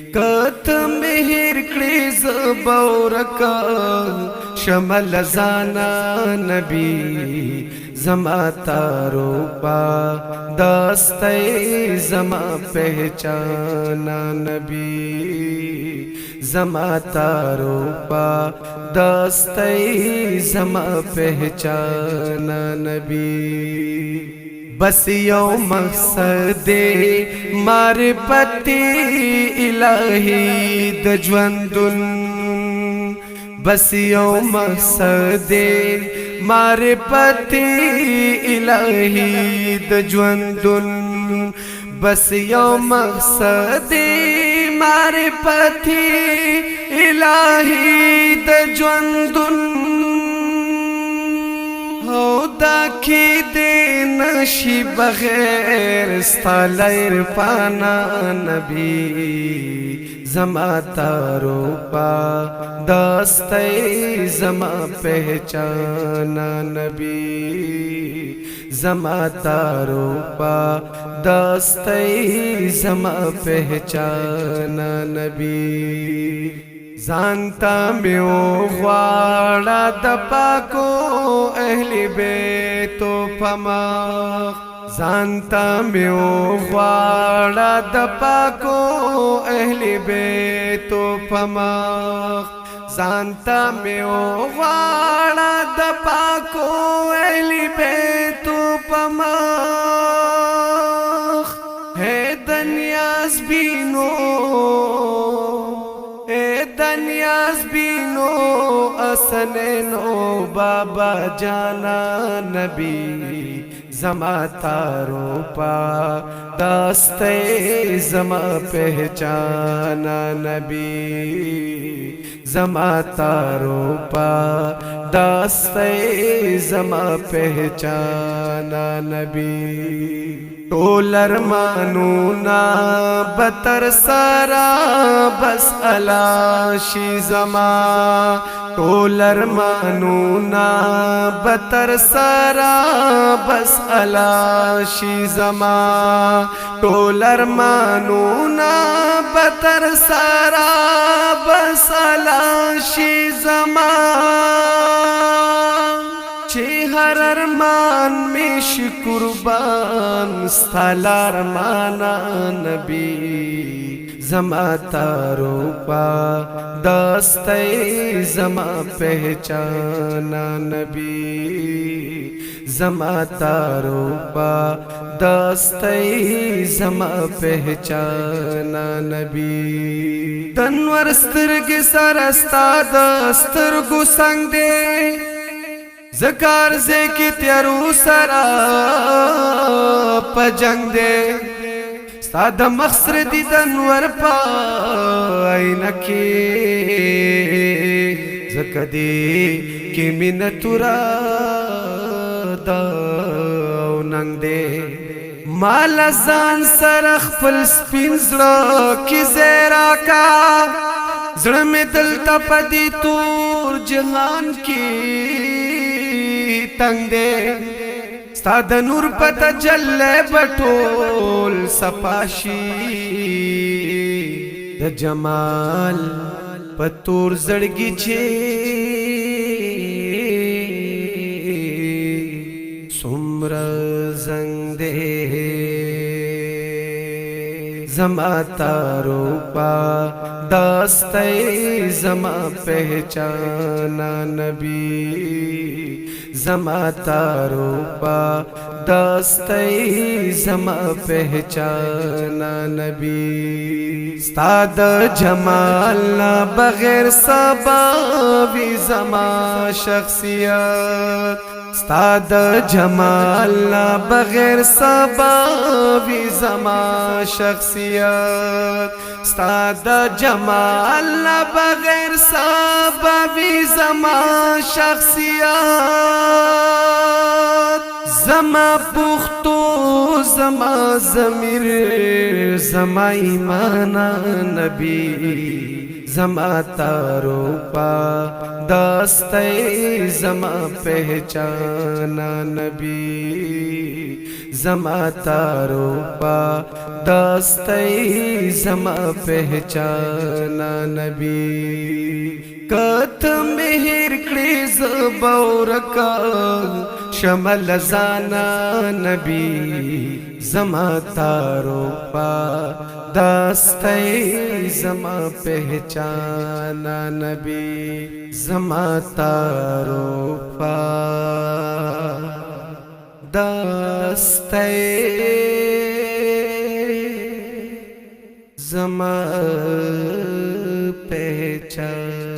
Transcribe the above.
کت مهر کړي زبورکا شمل زانا نبی زما تارو پا داستے زما پہچانا نبی زما تارو پا داستے زما پہچانا نبی بس یو مقصد معرفتی الہی د ژوندون بس یو مقصد معرفتی الہی د ژوندون بس یو مقصد معرفتی الہی د ژوندون او دا کی دے نشی بغیر ستالا عرفانا نبی زما تارو پا داستے زما پہچانا نبی زما تارو پا داستے زما پہچانا نبی زانتا میو غواړه د پاکو اهل بیتو پمخ زانتا میو غواړه د پاکو اهل بیتو پمخ زانتا میو غواړه د پاکو اهل بیتو پمخ ہے دنیاز بینو دنیاز بینو اسنینو بابا جانا نبی زما تارو پا داستے زما پہچانا نبی زما تارو پا داستے زما پہچانا نبی ټول ارمانونا بتر سارا بس الا شي زما ټول ارمانونا بتر سارا بس الا شي زما ټول ارمانونا بتر سارا بس الا شي زما چه هر ارمان میش قربان ستالا ارمانا نبی زما تارو پا داستے زما پہچانا نبی زما تارو پا داستے زما پہچانا نبی تنور سترگ سرستا دسترگو سنگ دے زکار زے کی تیارو سرا پا جنگ دے ستاد مخصر دی دنور پا اینکی زکا دی کی منتو را داو ننگ دے مالا زان سرخ پل سپین زڑا کی زیرا کا زڑا میں دلتا پا دی تور جہان کی تنگ دے ستا د نور پتا جلے بٹول سپاشی د جمال پتور زڑگی چھے سمر زنگ دے زما تارو پا داستے زما پہچانا نبی زما تارو پا داستے زما پہچانا نبی ستاد جمالنا بغیر سبابی زما شخصیت ستاد جمالنا بغیر سبابی زما شخصیت ستاد جمالنا بغیر سبابی زما شخصیت زما پختو زما ضمیر زما ایمانا نبی زما تارو پا داستے زما پہچانا نبی जमा तारो पा दस्तई जमा पहचाना नबी कत मिहिर कड़ी ज़बौरका शमल जाना नबी जमा तारो पा दस्तई जमा पहचाना नबी जमा तारो पा दस्तई जमा पहचान